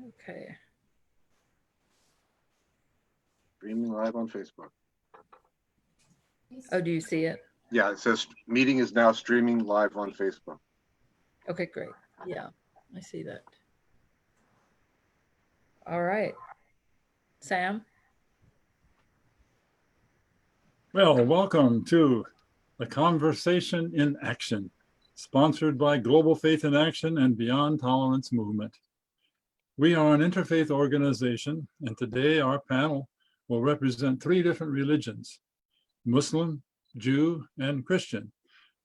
Okay. Streaming live on Facebook. Oh, do you see it? Yeah, it says meeting is now streaming live on Facebook. Okay, great. Yeah, I see that. All right. Sam? Well, welcome to the Conversation in Action, sponsored by Global Faith in Action and Beyond Tolerance Movement. We are an interfaith organization, and today our panel will represent 3 different religions: Muslim, Jew, and Christian.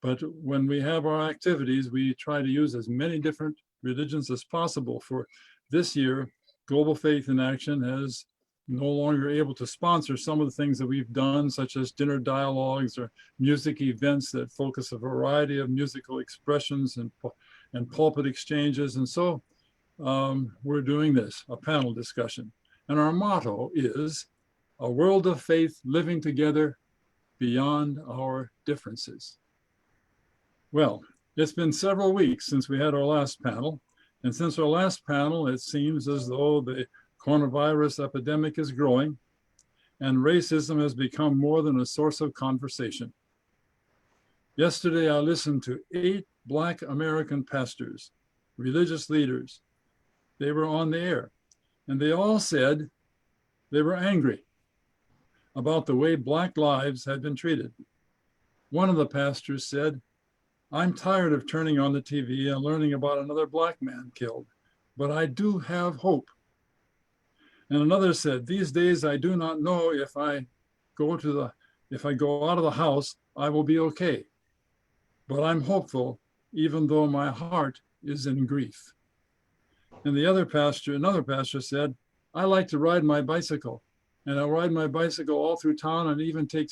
But when we have our activities, we try to use as many different religions as possible. For this year, Global Faith in Action has no longer able to sponsor some of the things that we've done, such as dinner dialogues or music events that focus a variety of musical expressions and pulpit exchanges. And so we're doing this, a panel discussion. And our motto is a world of faith living together beyond our differences. Well, it's been several weeks since we had our last panel. And since our last panel, it seems as though the coronavirus epidemic is growing and racism has become more than a source of conversation. Yesterday, I listened to 8 Black American pastors, religious leaders. They were on the air, and they all said they were angry about the way Black lives had been treated. One of the pastors said, "I'm tired of turning on the TV and learning about another Black man killed, but I do have hope." And another said, "These days I do not know if I go out of the house, I will be okay. But I'm hopeful, even though my heart is in grief." And another pastor said, "I like to ride my bicycle, and I ride my bicycle all through town and even take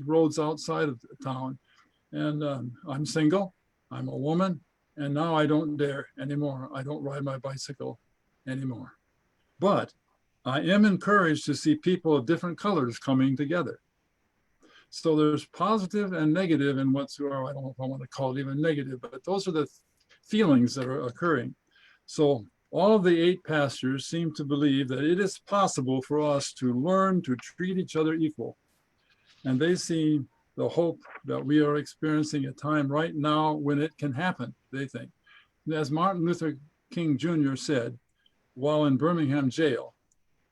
roads outside of the town. And I'm single, I'm a woman, and now I don't dare anymore. I don't ride my bicycle anymore. But I am encouraged to see people of different colors coming together." So there's positive and negative in I don't know if I want to call it even negative, but those are the feelings that are occurring. So all of the 8 pastors seem to believe that it is possible for us to learn to treat each other equal. And they see the hope that we are experiencing a time right now when it can happen, they think. As Martin Luther King Jr. said while in Birmingham jail,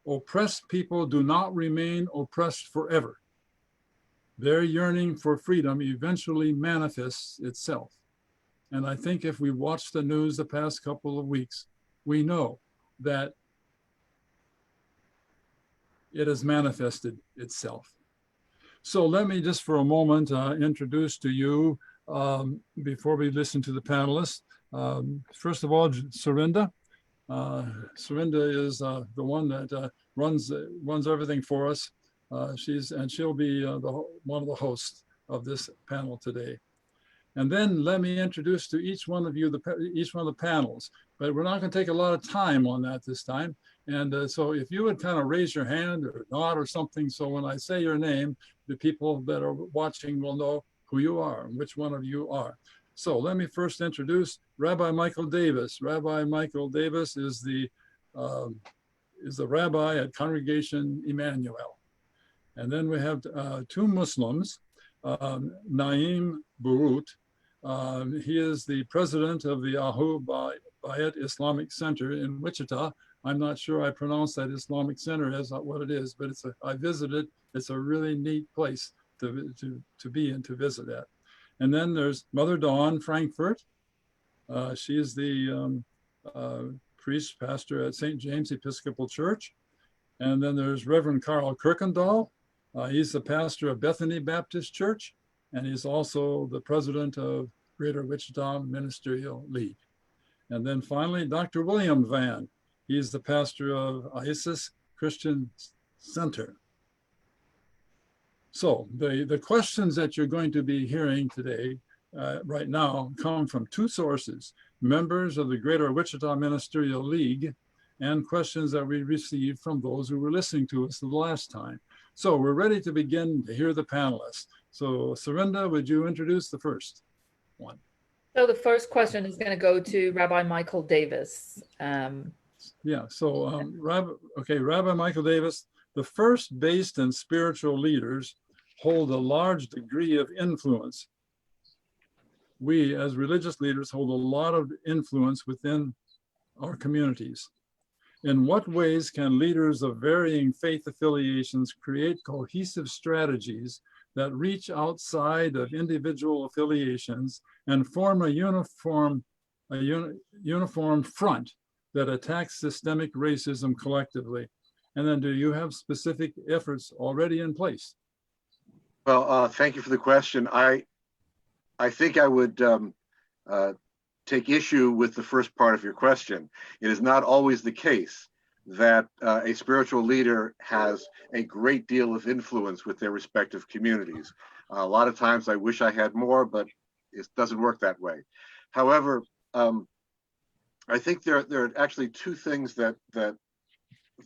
"Oppressed people do not remain oppressed forever. Their yearning for freedom eventually manifests itself." And I think if we watch the news the past couple of weeks, we know that it has manifested itself. So let me just for a moment introduce to you, before we listen to the panelists, first of all, Serinda. Serinda is the one that runs everything for us. She'll be one of the hosts of this panel today. And then let me introduce to each one of you each one of the panels. But we're not going to take a lot of time on that this time. And so if you would kind of raise your hand or nod or something, so when I say your name, the people that are watching will know who you are and which one of you are. So let me first introduce Rabbi Michael Davis. Rabbi Michael Davis is the rabbi at Congregation Emmanuel. And then we have 2 Muslims, Naeem Burut. He is the president of the Ahu Bayat Islamic Center in Wichita. I'm not sure I pronounced that Islamic Center as what it is, but I visited. It's a really neat place to be and to visit at. And then there's Mother Dawn Frankfurt. She is the priest pastor at St. James Episcopal Church. And then there's Reverend Carl Kirkendall. He's the pastor of Bethany Baptist Church, and he's also the president of Greater Wichita Ministerial League. And then finally, Dr. William Van. He's the pastor of ISIS Christian Center. So the questions that you're going to be hearing today, right now, come from 2 sources: members of the Greater Wichita Ministerial League, and questions that we received from those who were listening to us the last time. So we're ready to begin to hear the panelists. So Serinda, would you introduce the first one? So the first question is going to go to Rabbi Michael Davis. Yeah, so Rabbi Michael Davis, the first based and spiritual leaders hold a large degree of influence. We as religious leaders hold a lot of influence within our communities. In what ways can leaders of varying faith affiliations create cohesive strategies that reach outside of individual affiliations and form a uniform front that attacks systemic racism collectively? And then do you have specific efforts already in place? Well, thank you for the question. I think I would take issue with the first part of your question. It is not always the case that a spiritual leader has a great deal of influence with their respective communities. A lot of times I wish I had more, but it doesn't work that way. However, I think there are actually two things that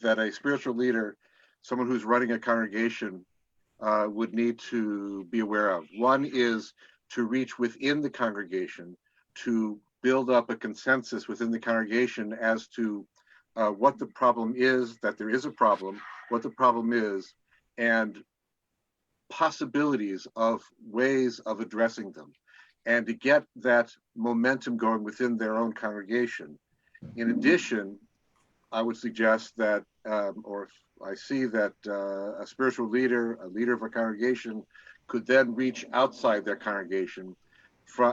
a spiritual leader, someone who's running a congregation, would need to be aware of. One is to reach within the congregation, to build up a consensus within the congregation as to what the problem is, that there is a problem, what the problem is, and possibilities of ways of addressing them, and to get that momentum going within their own congregation. In addition, I would suggest that, or I see that a spiritual leader, a leader of a congregation, could then reach outside their congregation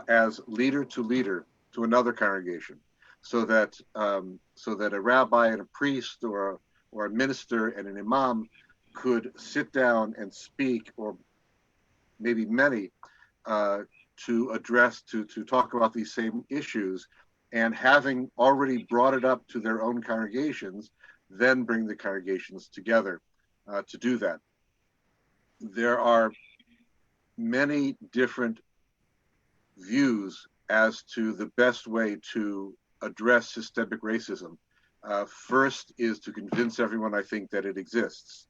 as leader to another congregation, so that a rabbi and a priest or a minister and an imam could sit down and speak, or maybe many, to talk about these same issues, and having already brought it up to their own congregations, then bring the congregations together to do that. There are many different views as to the best way to address systemic racism. First is to convince everyone, I think, that it exists.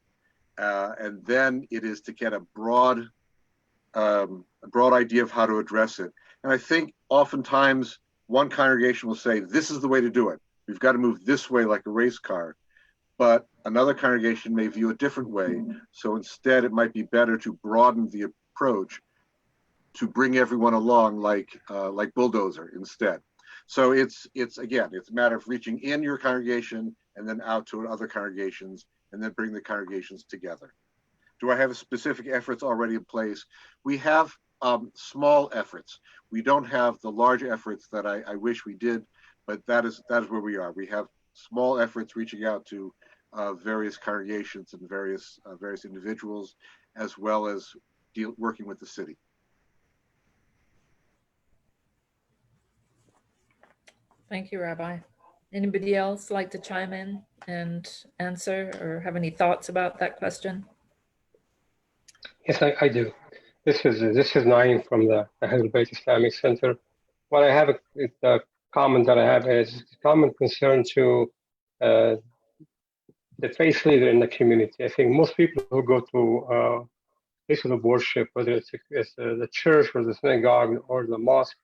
And then it is to get a broad idea of how to address it. And I think oftentimes one congregation will say, this is the way to do it. We've got to move this way like a race car. But another congregation may view a different way. So instead, it might be better to broaden the approach to bring everyone along like bulldozer instead. So it's again, it's a matter of reaching in your congregation and then out to other congregations and then bring the congregations together. Do I have specific efforts already in place? We have small efforts. We don't have the large efforts that I wish we did, but that is where we are. We have small efforts reaching out to various congregations and various individuals, as well as working with the city. Thank you, Rabbi. Anybody else like to chime in and answer or have any thoughts about that question? Yes, I do. This is Naeem from the Ahl Bayt Islamic Center. What I have, the comment that I have is common concern to the faith leader in the community. I think most people who go to places of worship, whether it's the church or the synagogue or the mosque,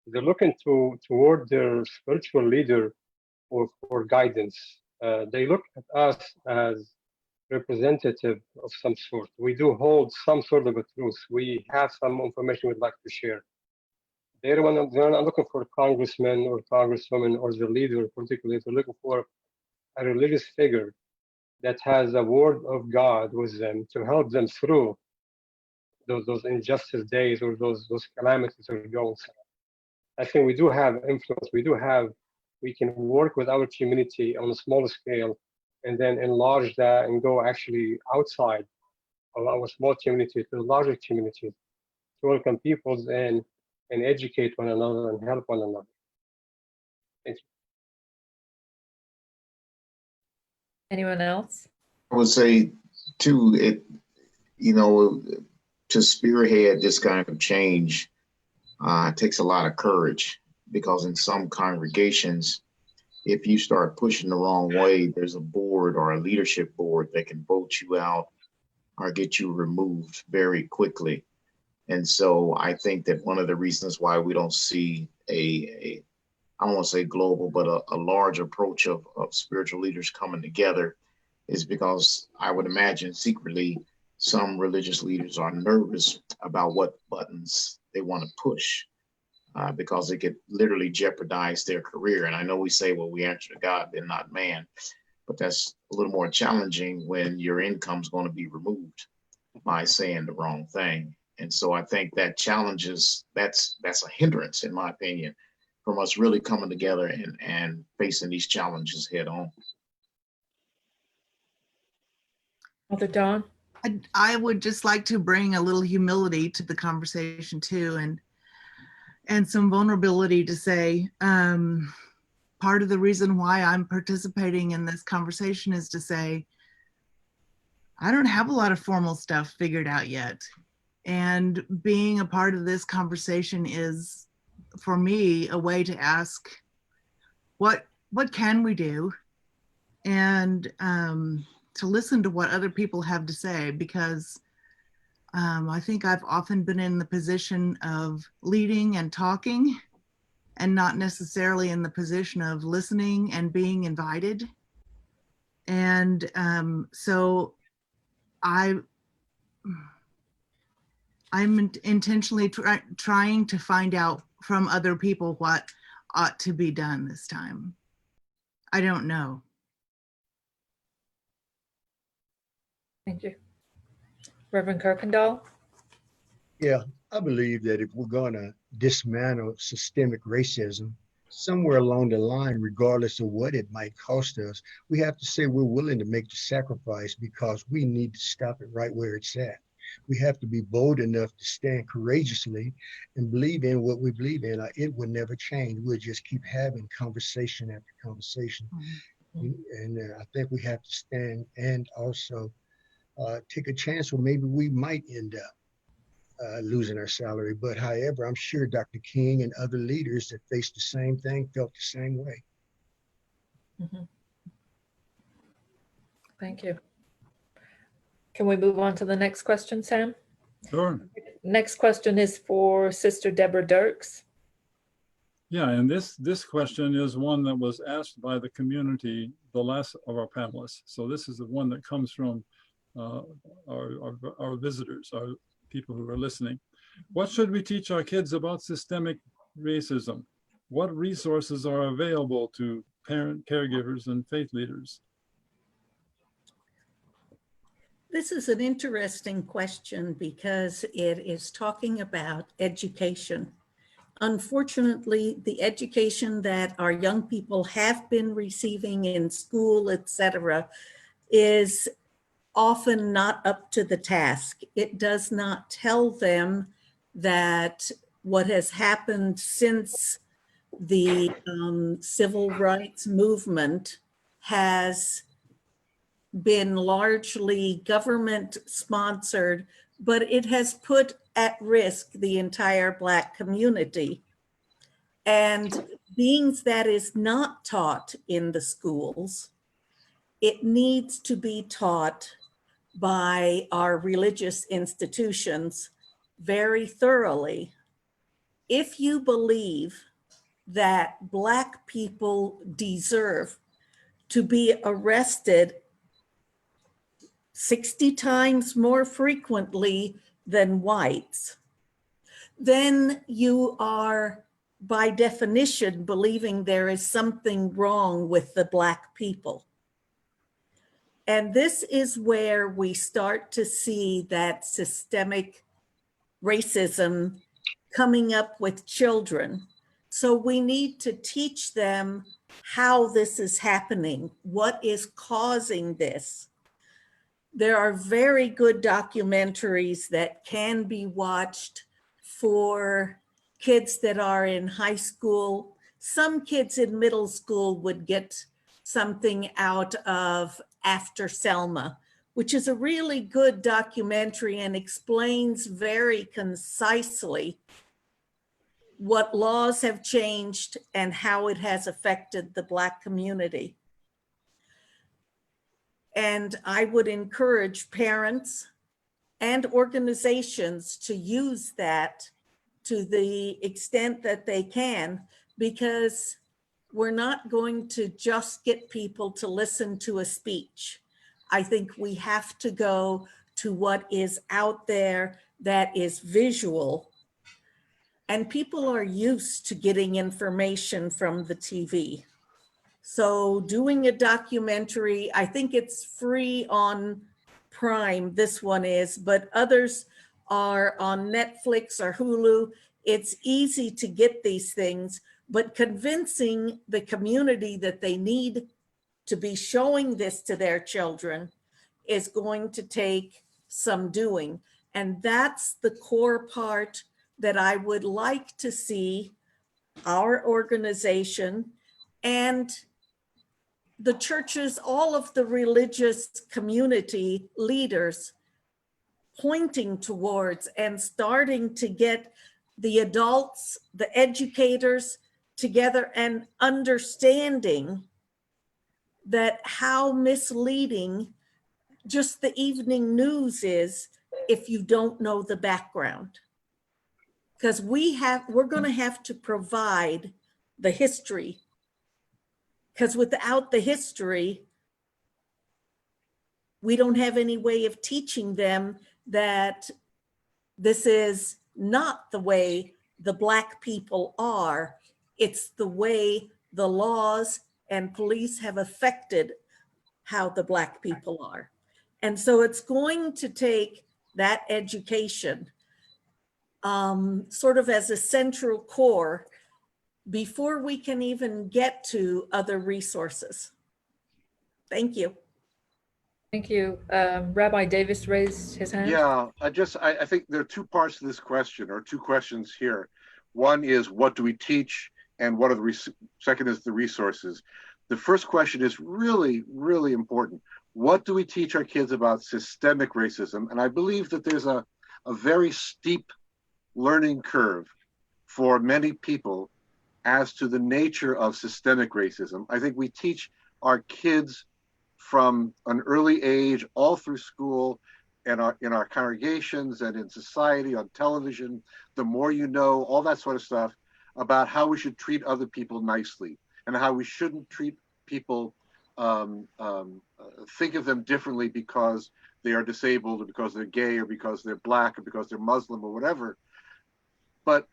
they're looking toward their spiritual leader for guidance. They look at us as representative of some sort. We do hold some sort of a truth. We have some information we'd like to share. They're not looking for a congressman or congresswoman or the leader particularly. They're looking for a religious figure that has a word of God with them to help them through those injustice days or those calamities they're going through. I think we do have influence. We can work with our community on a smaller scale and then enlarge that and go actually outside of our small community to the larger community to welcome peoples and educate one another and help one another. Thank you. Anyone else? I would say too, to spearhead this kind of change takes a lot of courage, because in some congregations, if you start pushing the wrong way, there's a board or a leadership board that can vote you out or get you removed very quickly. And so I think that one of the reasons why we don't see a I don't want to say global, but a large approach of spiritual leaders coming together is because I would imagine secretly some religious leaders are nervous about what buttons they want to push because it could literally jeopardize their career. And I know we say, well, we answer to God, then not man, but that's a little more challenging when your income's going to be removed by saying the wrong thing. And so I think that challenges, that's a hindrance, in my opinion, from us really coming together and facing these challenges head on. Mother Dawn? I would just like to bring a little humility to the conversation too, and some vulnerability to say, part of the reason why I'm participating in this conversation is to say, I don't have a lot of formal stuff figured out yet. And being a part of this conversation is, for me, a way to ask, what can we do? And to listen to what other people have to say, because I think I've often been in the position of leading and talking, and not necessarily in the position of listening and being invited. And so I'm intentionally trying to find out from other people what ought to be done this time. I don't know. Thank you. Reverend Kirkendall? Yeah, I believe that if we're going to dismantle systemic racism, somewhere along the line, regardless of what it might cost us, we have to say we're willing to make the sacrifice because we need to stop it right where it's at. We have to be bold enough to stand courageously and believe in what we believe in. It will never change. We'll just keep having conversation after conversation. Mm-hmm. And I think we have to stand and also take a chance where maybe we might end up losing our salary. But however, I'm sure Dr. King and other leaders that faced the same thing felt the same way. Mm-hmm. Thank you. Can we move on to the next question, Sam? Sure. Next question is for Sister Deborah Dirks. Yeah, and this question is one that was asked by the community, the last of our panelists. So this is the one that comes from our visitors, our people who are listening. What should we teach our kids about systemic racism? What resources are available to parent, caregivers, and faith leaders? This is an interesting question because it is talking about education. Unfortunately, the education that our young people have been receiving in school, etc., is often not up to the task. It does not tell them that what has happened since the civil rights movement has been largely government sponsored, but it has put at risk the entire Black community. And being that is not taught in the schools, it needs to be taught by our religious institutions very thoroughly. If you believe that Black people deserve to be arrested 60 times more frequently than whites, then you are, by definition, believing there is something wrong with the Black people. And this is where we start to see that systemic racism coming up with children. So we need to teach them how this is happening, what is causing this. There are very good documentaries that can be watched for kids that are in high school. Some kids in middle school would get something out of After Selma, which is a really good documentary and explains very concisely what laws have changed and how it has affected the Black community. And I would encourage parents and organizations to use that to the extent that they can, because we're not going to just get people to listen to a speech. I think we have to go to what is out there that is visual. And people are used to getting information from the TV. So doing a documentary, I think it's free on Prime, this one is, but others are on Netflix or Hulu. It's easy to get these things, but convincing the community that they need to be showing this to their children is going to take some doing. And that's the core part that I would like to see our organization and the churches, all of the religious community leaders pointing towards and starting to get the adults, the educators together and understanding that how misleading just the evening news is if you don't know the background. Because we're going to have to provide the history, because without the history, we don't have any way of teaching them that this is not the way the Black people are. It's the way the laws and police have affected how the Black people are. And so it's going to take that education sort of as a central core before we can even get to other resources. Thank you. Thank you. Rabbi Davis raised his hand. Yeah, I think there are two parts to this question, or two questions here. One is, what do we teach? And what are the second is the resources. The first question is really, really important. What do we teach our kids about systemic racism? And I believe that there's a very steep learning curve for many people as to the nature of systemic racism. I think we teach our kids from an early age, all through school, and in our congregations and in society, on television, the more you know, all that sort of stuff, about how we should treat other people nicely and how we shouldn't treat people, think of them differently because they are disabled or because they're gay or because they're Black or because they're Muslim or whatever. But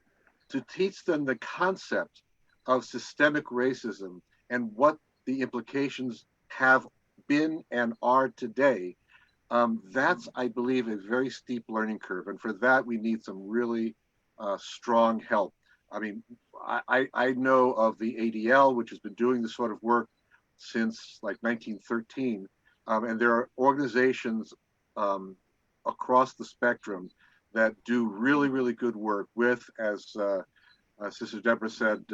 to teach them the concept of systemic racism and what the implications have been and are today, that's, I believe, a very steep learning curve. And for that, we need some really strong help. I mean, I know of the ADL, which has been doing this sort of work since like 1913. And there are organizations across the spectrum that do really, really good work with, as Sister Deborah said,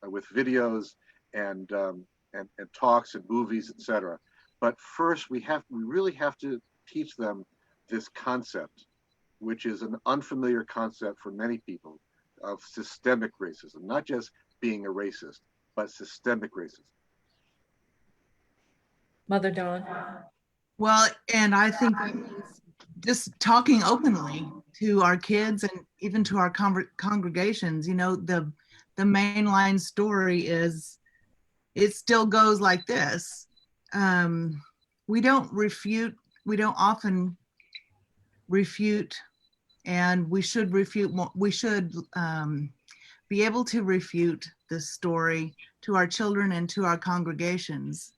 with videos and talks and movies, etc. But first, we really have to teach them this concept, which is an unfamiliar concept for many people, of systemic racism, not just being a racist, but systemic racism. Mother Dawn. Well, and I think that means just talking openly to our kids and even to our congregations. You know, the mainline story is, it still goes like this. We don't often refute, and we should refute more. We should be able to refute this story to our children and to our congregations,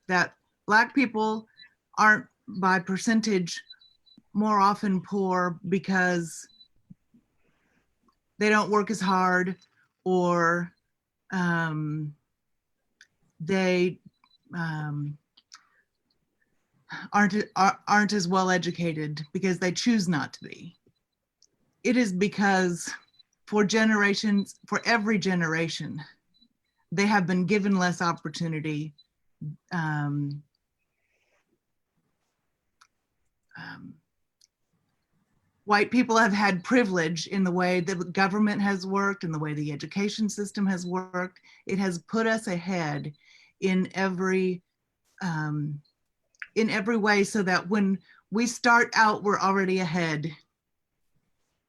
that Black people aren't by percentage more often poor because they don't work as hard, or they aren't as well educated because they choose not to be. It is because for generations, for every generation, they have been given less opportunity. White people have had privilege in the way the government has worked, in the way the education system has worked. It has put us ahead in every way, so that when we start out, we're already ahead.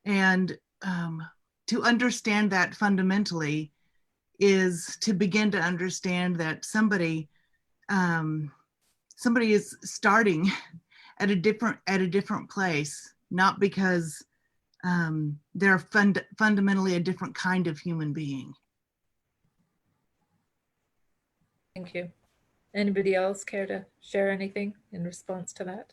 And to understand that fundamentally is to begin to understand that somebody is starting at a different place, not because they're fundamentally a different kind of human being. Thank you. Anybody else care to share anything in response to that?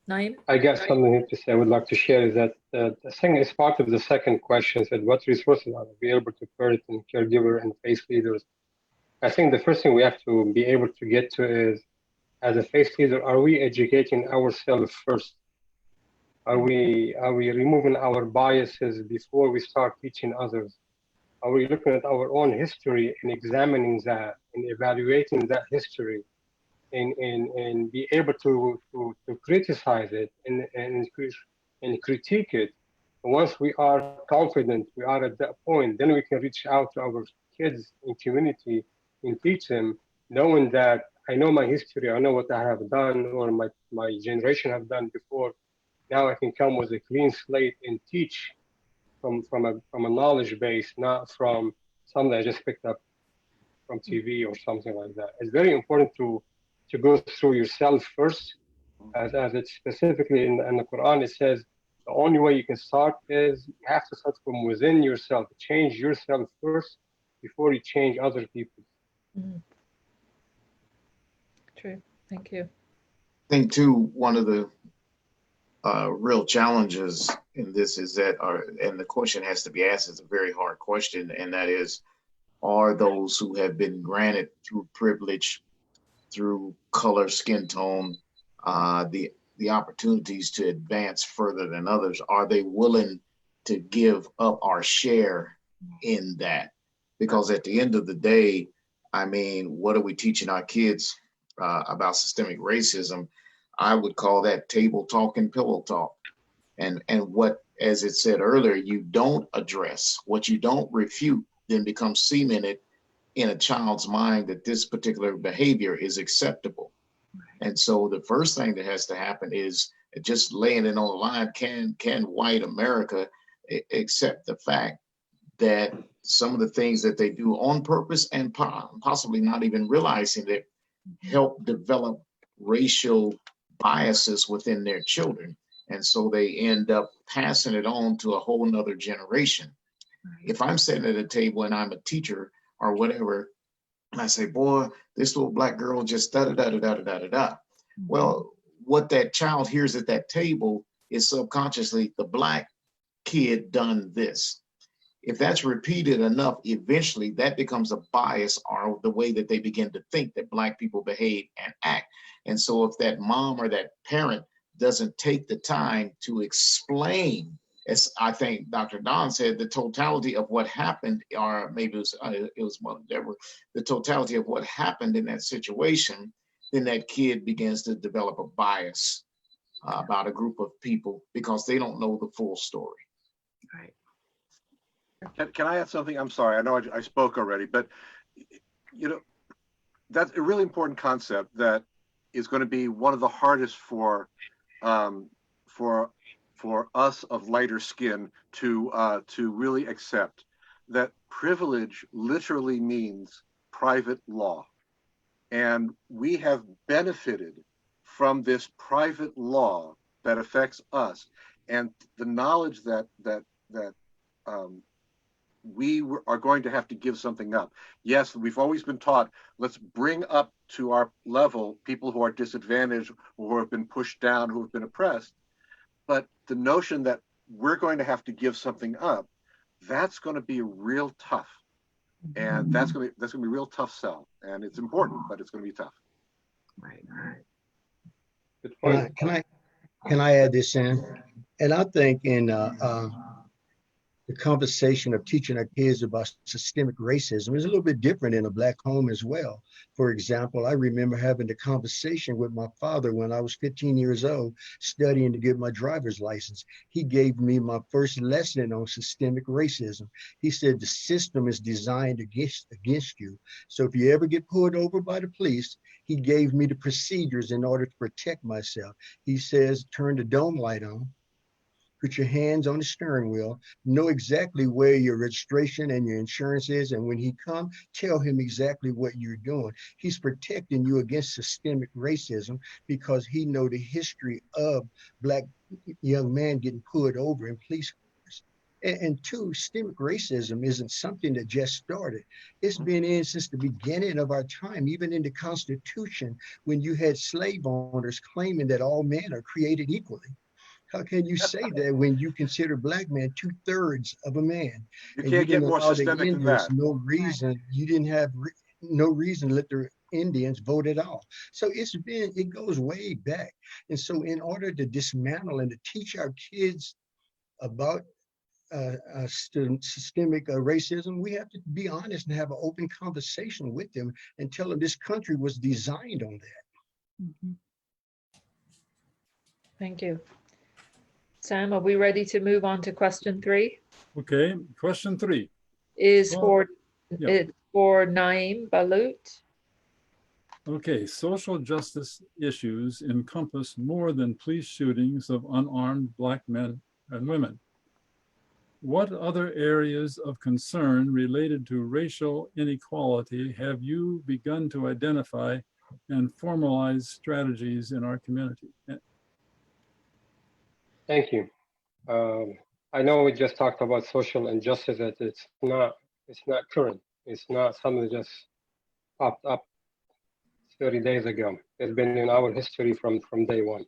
Naeem? I guess something to say I would like to share is that the thing is part of the second question said, what resources are available to parents and caregiver and faith leaders? I think the first thing we have to be able to get to is, as a faith leader, are we educating ourselves first? Are we removing our biases before we start teaching others? Are we looking at our own history and examining that and evaluating that history and be able to criticize it and critique it? Once we are confident, we are at that point, then we can reach out to our kids and community and teach them, knowing that I know my history, I know what I have done or my generation have done before. Now I can come with a clean slate and teach from a knowledge base, not from something I just picked up from TV or something like that. It's very important to go through yourself first, as it's specifically in the Quran. It says the only way you can start is you have to start from within yourself. Change yourself first before you change other people. Mm. True. Thank you. I think too, one of the real challenges in this is that, and the question has to be asked, it's a very hard question, and that is, are those who have been granted through privilege, through color, skin tone, the opportunities to advance further than others, are they willing to give up our share in that? Because at the end of the day, I mean, what are we teaching our kids about systemic racism? I would call that table talk and pillow talk. And what, as it said earlier, you don't address, what you don't refute, then becomes cemented in a child's mind that this particular behavior is acceptable. And so the first thing that has to happen is just laying it on the line. Can white America accept the fact that some of the things that they do on purpose and possibly not even realizing it help develop racial biases within their children? And so they end up passing it on to a whole nother generation. If I'm sitting at a table and I'm a teacher or whatever, and I say, boy, this little black girl just da-da-da-da-da-da-da-da. Well, what that child hears at that table is subconsciously the black kid done this. If that's repeated enough, eventually that becomes a bias or the way that they begin to think that black people behave and act. And so if that mom or that parent doesn't take the time to explain, as I think Dr. Don said, the totality of what happened, or maybe it was Mother Deborah, the totality of what happened in that situation, then that kid begins to develop a bias about a group of people because they don't know the full story. Right. Can I add something? I'm sorry, I know I spoke already, but you know, that's a really important concept that is going to be one of the hardest for us of lighter skin to really accept, that privilege literally means private law. And we have benefited from this private law that affects us, and the knowledge that we are going to have to give something up. Yes, we've always been taught, let's bring up to our level people who are disadvantaged, who have been pushed down, who have been oppressed. But the notion that we're going to have to give something up, that's going to be real tough. And that's going to be a real tough sell. And it's important, but it's going to be tough. Right. Good point. Can I add this in? And I think in the conversation of teaching our kids about systemic racism is a little bit different in a Black home as well. For example, I remember having the conversation with my father when I was 15 years old, studying to get my driver's license. He gave me my first lesson on systemic racism. He said, the system is designed against you. So if you ever get pulled over by the police, he gave me the procedures in order to protect myself. He says, turn the dome light on, put your hands on the steering wheel, know exactly where your registration and your insurance is. And when he comes, tell him exactly what you're doing. He's protecting you against systemic racism because he know the history of Black young man getting pulled over in police cars. And two, systemic racism isn't something that just started. It's been in since the beginning of our time, even in the Constitution, when you had slave owners claiming that all men are created equally. How can you say that when you consider Black man 2/3 of a man? You And can't get didn't more allow the systemic than Indians that. no reason, you didn't have no reason to let the Indians vote at all. So it goes way back. And so in order to dismantle and to teach our kids about systemic racism, we have to be honest and have an open conversation with them and tell them this country was designed on that. Mhm. Thank you. Sam, are we ready to move on to question 3? Okay, question 3. Is Well, for yeah. it's for Naeem Balut. Okay, social justice issues encompass more than police shootings of unarmed Black men and women. What other areas of concern related to racial inequality have you begun to identify and formalize strategies in our community? Thank you. I know we just talked about social injustice, that it's not current. It's not something that just popped up 30 days ago. It's been in our history from day one.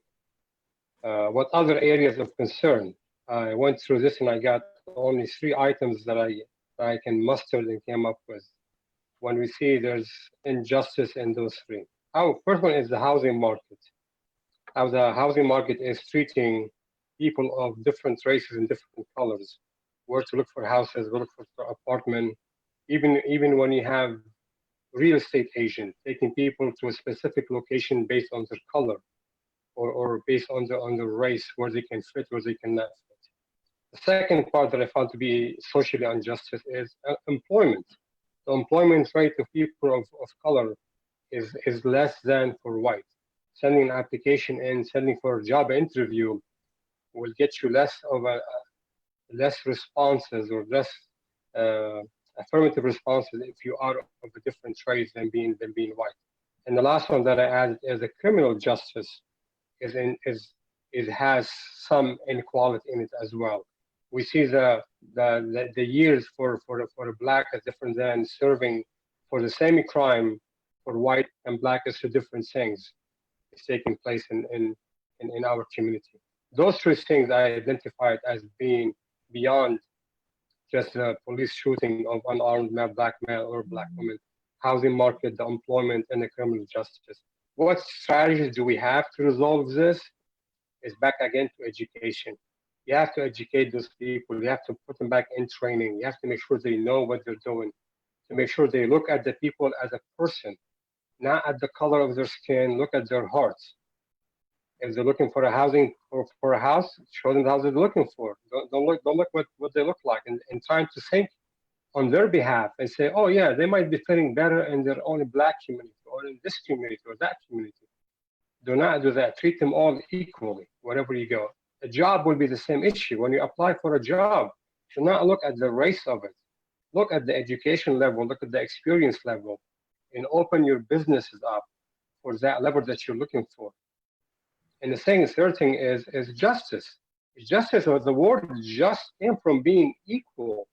What other areas of concern? I went through this and I got only 3 items that I can muster and came up with when we see there's injustice in those 3. First one is the housing market. How the housing market is treating people of different races and different colors, where to look for houses, where to look for apartment, even when you have real estate agent taking people to a specific location based on their color or based on the race, where they can fit, where they cannot fit. The second part that I found to be socially unjust is employment. The employment rate of people of color is less than for white. Sending an application in, sending for a job interview will get you less responses or less affirmative responses if you are of a different race than being white. And the last one that I added is the criminal justice it has some inequality in it as well. We see the years for a Black is different than serving for the same crime for white and Black is 2 different things. It's taking place in our community. Those 3 things I identified as being beyond just a police shooting of unarmed Black male or Black woman, housing market, the employment, and the criminal justice. What strategies do we have to resolve this? Is back again to education. You have to educate those people. You have to put them back in training. You have to make sure they know what they're doing, to make sure they look at the people as a person, not at the color of their skin, look at their hearts. If they're looking for a housing for a house, show them the house they're looking for. Don't look what they look like, and trying to think on their behalf and say, oh yeah, they might be fitting better in their own Black community or in this community or that community. Do not do that. Treat them all equally wherever you go. A job will be the same issue. When you apply for a job, do not look at the race of it. Look at the education level, look at the experience level, and open your businesses up for that level that you're looking for. And the third thing is justice. Justice, or the word just came from being equal.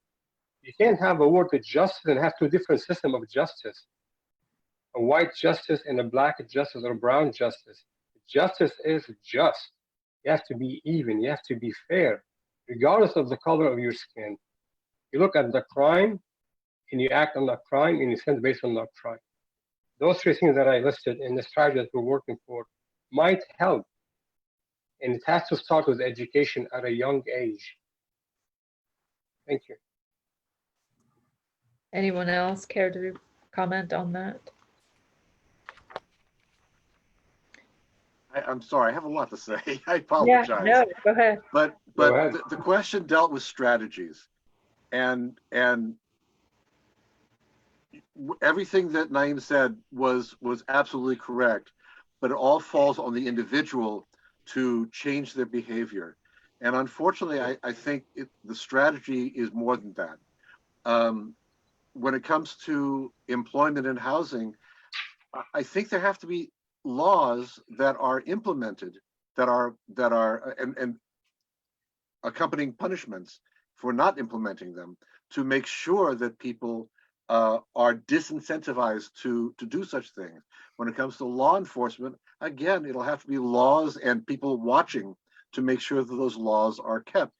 You can't have a word of justice and have 2 different systems of justice. A white justice and a Black justice or brown justice. Justice is just. You have to be even. You have to be fair, regardless of the color of your skin. You look at the crime and you act on that crime and you send based on that crime. Those 3 things that I listed in the strategy that we're working for might help. And it has to start with education at a young age. Thank you. Anyone else care to comment on that? I'm sorry, I have a lot to say. I apologize. Yeah, no, go ahead. But Go ahead. the question dealt with strategies, and everything that Naeem said was absolutely correct, but it all falls on the individual to change their behavior. And unfortunately, I think the strategy is more than that. When it comes to employment and housing, I think there have to be laws that are implemented that are and accompanying punishments for not implementing them, to make sure that people are disincentivized to do such things. When it comes to law enforcement, again, it'll have to be laws and people watching to make sure that those laws are kept.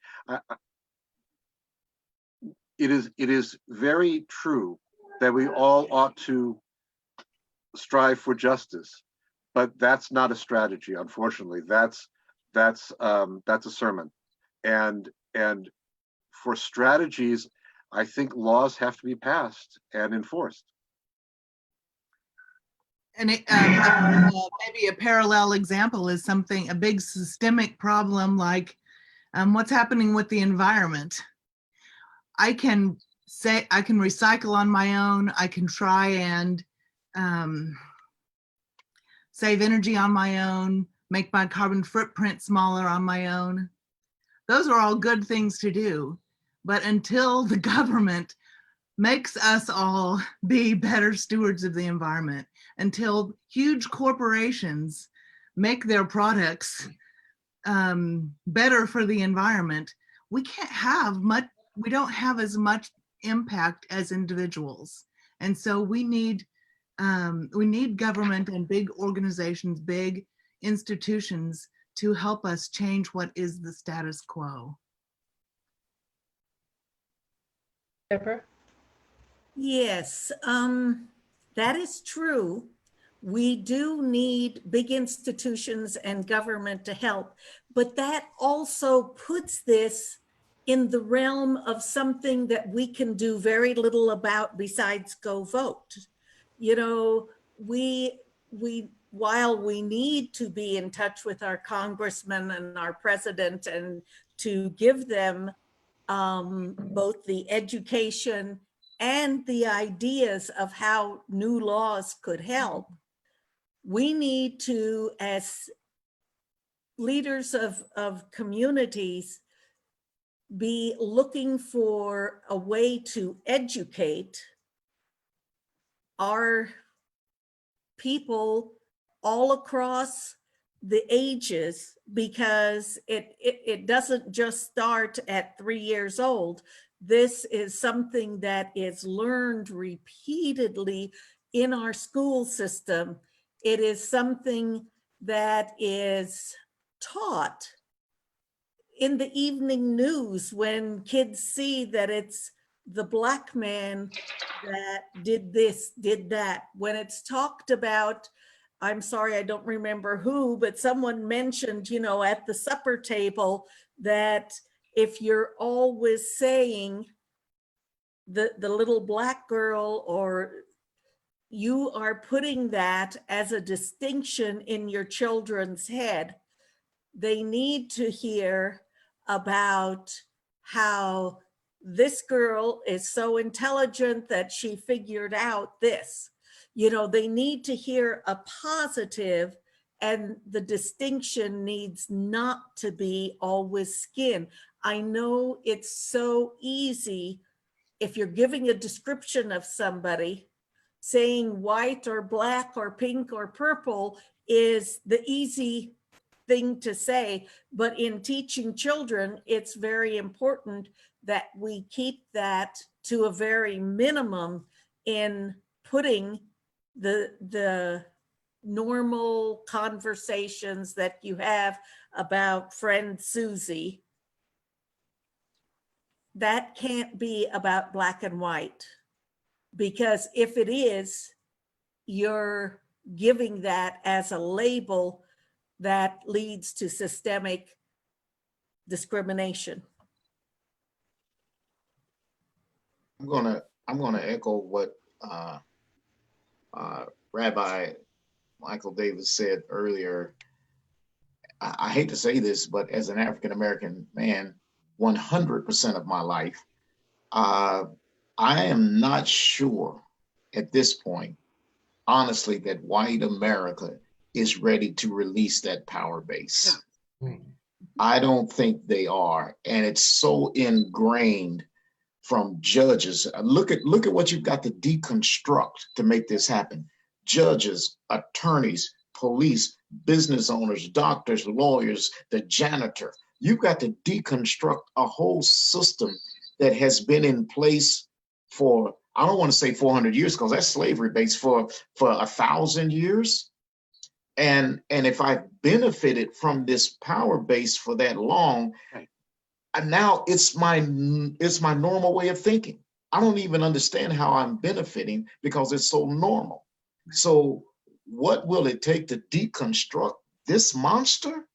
It is very true that we all ought to strive for justice, but that's not a strategy. Unfortunately, that's a sermon, and for strategies, I think laws have to be passed and enforced. And maybe a parallel example is a big systemic problem like what's happening with the environment. I can recycle on my own. I can try and save energy on my own, make my carbon footprint smaller on my own. Those are all good things to do. But until the government makes us all be better stewards of the environment, until huge corporations make their products better for the environment, we don't have as much impact as individuals. And so we need government and big organizations, big institutions to help us change what is the status quo. Deborah? Yes, that is true. We do need big institutions and government to help, but that also puts this in the realm of something that we can do very little about besides go vote. You know, while we need to be in touch with our congressmen and our president and to give them both the education and the ideas of how new laws could help, we need to, as leaders of communities, be looking for a way to educate our people all across the ages, because it doesn't just start at 3 years old. This is something that is learned repeatedly in our school system. It is something that is taught in the evening news when kids see that it's the Black man that did this, did that. When it's talked about, I'm sorry, I don't remember who, but someone mentioned, you know, at the supper table that if you're always saying the little Black girl, or you are putting that as a distinction in your children's head, they need to hear about how this girl is so intelligent that she figured out this. You know, they need to hear a positive, and the distinction needs not to be always skin. I know it's so easy if you're giving a description of somebody, saying white or black or pink or purple is the easy thing to say, but in teaching children, it's very important that we keep that to a very minimum in putting the normal conversations that you have about friend Susie. That can't be about black and white, because if it is, you're giving that as a label that leads to systemic discrimination. I'm gonna echo what Rabbi Michael Davis said earlier. I hate to say this, but as an African-American man, 100% of my life, I am not sure at this point, honestly, that white America is ready to release that power base. I don't think they are. And it's so ingrained from judges. Look at what you've got to deconstruct to make this happen. Judges, attorneys, police, business owners, doctors, lawyers, the janitor. You've got to deconstruct a whole system that has been in place for, I don't want to say 400 years because that's slavery based, for 1,000 years. And if I've benefited from this power base for that long, and now it's my normal way of thinking. I don't even understand how I'm benefiting because it's so normal. So what will it take to deconstruct this monster?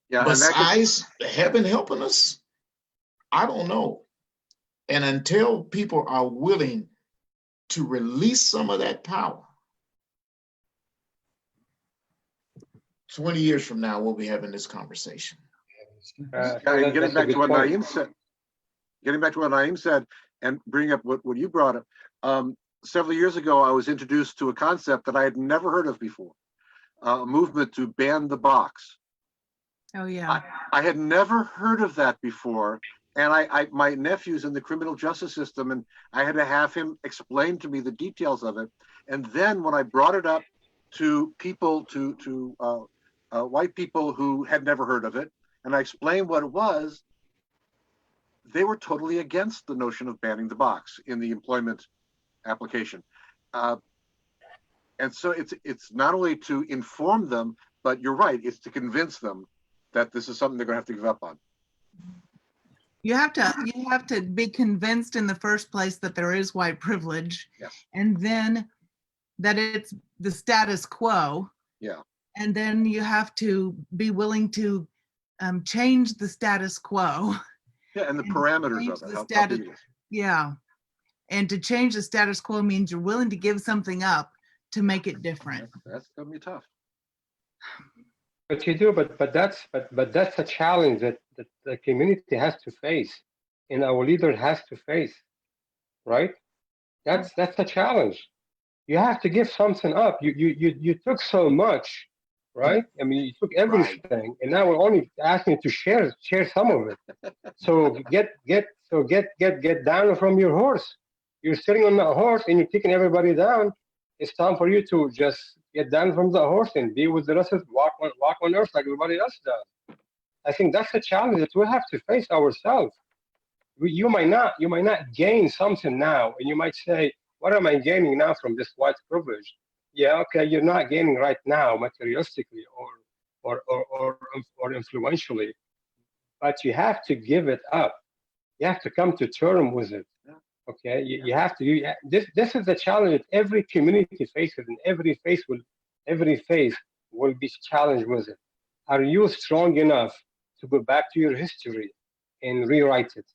Yeah, Besides heaven helping us, I don't know. And until people are willing to release some of that power, 20 years from now, we'll be having this conversation. and getting back to what Naeem said, and bring up what you brought up. Several years ago, I was introduced to a concept that I had never heard of before, a movement to ban the box. Oh, yeah. I had never heard of that before. And my nephew's in the criminal justice system, and I had to have him explain to me the details of it. And then when I brought it up to people, to white people who had never heard of it, and I explained what it was, they were totally against the notion of banning the box in the employment application. And so it's not only to inform them, but you're right, it's to convince them that this is something they're going to have to give up on. You have to be convinced in the first place that there is white privilege, Yes. and then that it's the status quo. Yeah. And then you have to be willing to change the status quo. Yeah, and the And parameters change of it. the How status- big it is. Yeah. And to change the status quo means you're willing to give something up to make it different. That's gonna be tough. But you do, but that's a challenge that the community has to face, and our leader has to face, right? That's a challenge. You have to give something up. You took so much, right? I mean, you took everything, and now we're only asking you to share some of it. So get down from your horse. You're sitting on that horse and you're taking everybody down. It's time for you to just get down from the horse and be with the rest of walk on earth like everybody else does. I think that's a challenge that we have to face ourselves. You might not gain something now, and you might say, what am I gaining now from this white privilege? Yeah, okay, you're not gaining right now materialistically or influentially, but you have to give it up. You have to come to terms with it. Okay, you have to. This is the challenge that every community faces, and every face will be challenged with it. Are you strong enough to go back to your history and rewrite it?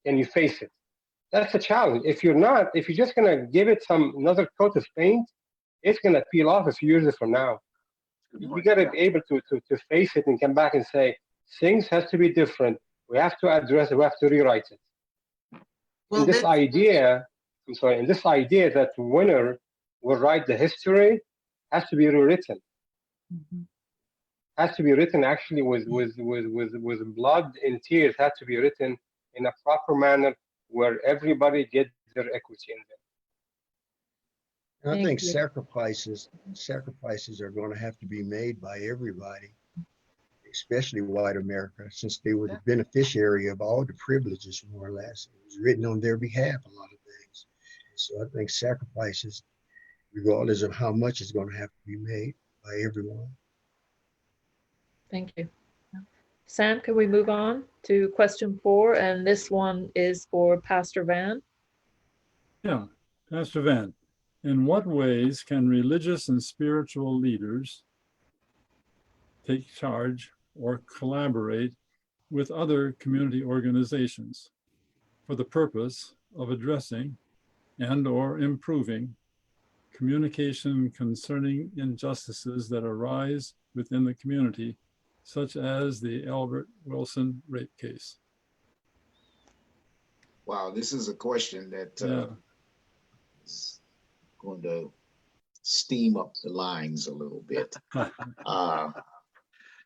Can you face it? That's a challenge. If you're not, if you're just gonna give it another coat of paint, it's gonna peel off a few years from now. You gotta be able to face it and come back and say things has to be different. We have to address it. We have to rewrite it. Well, And this idea that winner will write the history has to be rewritten. Mhm. Has to be written actually with blood and tears. Has to be written in a proper manner where everybody gets their equity in there. And I Thank think you. sacrifices are going to have to be made by everybody, especially white America, since they were the beneficiary of all the privileges, more or less. It was written on their behalf, a lot of things. So I think sacrifices, regardless of how much, is going to have to be made by everyone. Thank you. Sam, can we move on to question 4? And this one is for Pastor Van. Yeah, Pastor Van, in what ways can religious and spiritual leaders take charge or collaborate with other community organizations for the purpose of addressing and/or improving communication concerning injustices that arise within the community, such as the Albert Wilson rape case? Wow, this is a question that is going to steam up the lines a little bit.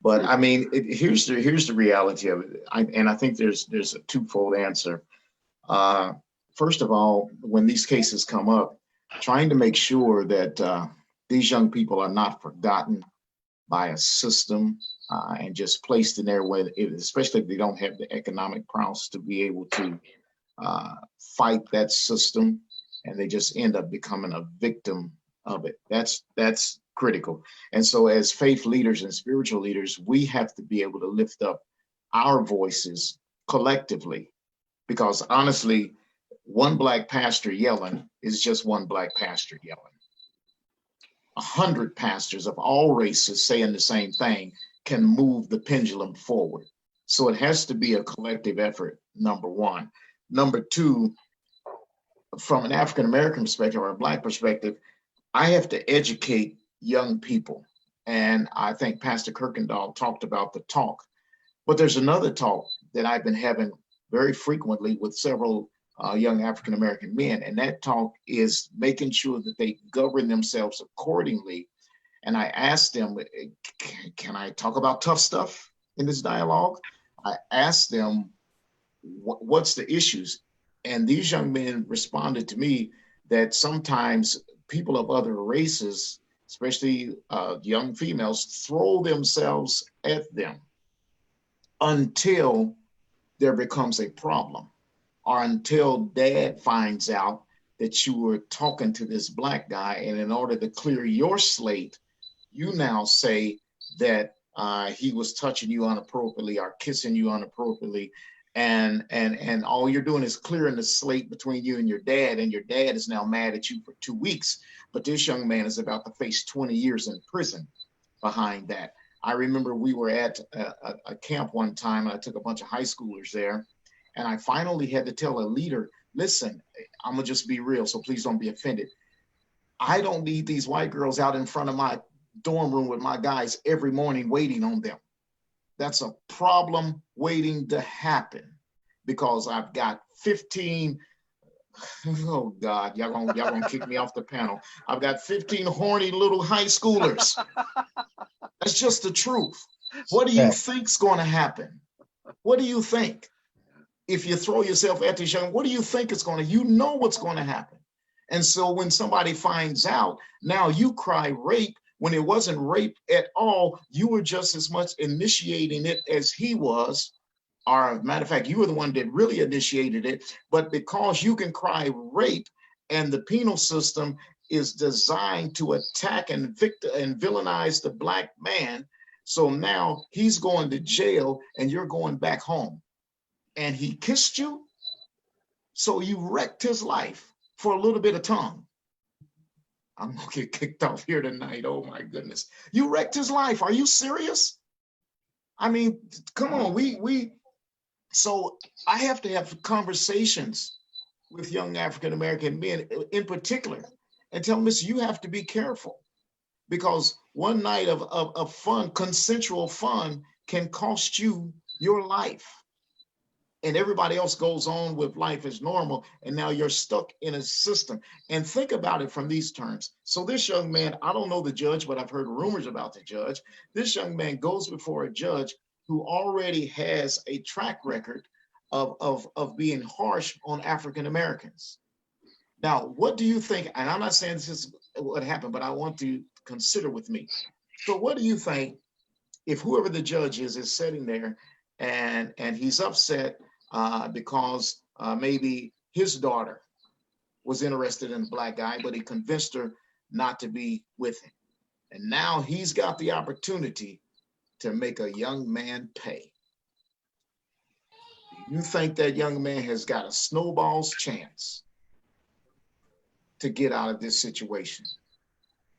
But I mean, here's the reality of it, and I think there's a twofold answer. First of all, when these cases come up, trying to make sure that these young people are not forgotten by a system and just placed in there, where, especially if they don't have the economic prowess to be able to fight that system, and they just end up becoming a victim of it. That's critical. And so as faith leaders and spiritual leaders, we have to be able to lift up our voices collectively, because honestly, one black pastor yelling is just one black pastor yelling. 100 pastors of all races saying the same thing can move the pendulum forward. So it has to be a collective effort, number one. Number two, from an African-American perspective or a black perspective, I have to educate young people. And I think Pastor Kirkendall talked about the talk, but there's another talk that I've been having very frequently with several young African-American men. And that talk is making sure that they govern themselves accordingly. And I asked them, can I talk about tough stuff in this dialogue? I asked them, what's the issues? And these young men responded to me that sometimes people of other races, especially young females, throw themselves at them until there becomes a problem, or until dad finds out that you were talking to this black guy, and in order to clear your slate, you now say that he was touching you inappropriately or kissing you inappropriately, and all you're doing is clearing the slate between you and your dad is now mad at you for 2 weeks. But this young man is about to face 20 years in prison behind that. I remember we were at a camp one time, and I took a bunch of high schoolers there, and I finally had to tell a leader, listen, I'm gonna just be real, so please don't be offended. I don't need these white girls out in front of my dorm room with my guys every morning waiting on them. That's a problem waiting to happen, because I've got 15, oh God, y'all gonna kick me off the panel. I've got 15 horny little high schoolers. That's just the truth. What do you think's gonna happen? What do you think? If you throw yourself at this young, what do you think is going to, you know what's going to happen. And so when somebody finds out, now you cry rape when it wasn't rape at all. You were just as much initiating it as he was. Or matter of fact, you were the one that really initiated it. But because you can cry rape, and the penal system is designed to attack and villainize the black man, so now he's going to jail and you're going back home. And he kissed you, so you wrecked his life for a little bit of tongue. I'm gonna get kicked off here tonight. Oh my goodness. You wrecked his life. Are you serious? I mean, come on, so I have to have conversations with young African-American men in particular and tell them, listen, you have to be careful, because one night of fun, consensual fun, can cost you your life. And everybody else goes on with life as normal, and now you're stuck in a system. And think about it from these terms. So this young man, I don't know the judge, but I've heard rumors about the judge. This young man goes before a judge who already has a track record of being harsh on African Americans. Now, what do you think? And I'm not saying this is what happened, but I want to consider with me. So what do you think if whoever the judge is sitting there and he's upset because maybe his daughter was interested in a black guy, but he convinced her not to be with him. And now he's got the opportunity to make a young man pay. Do you think that young man has got a snowball's chance to get out of this situation?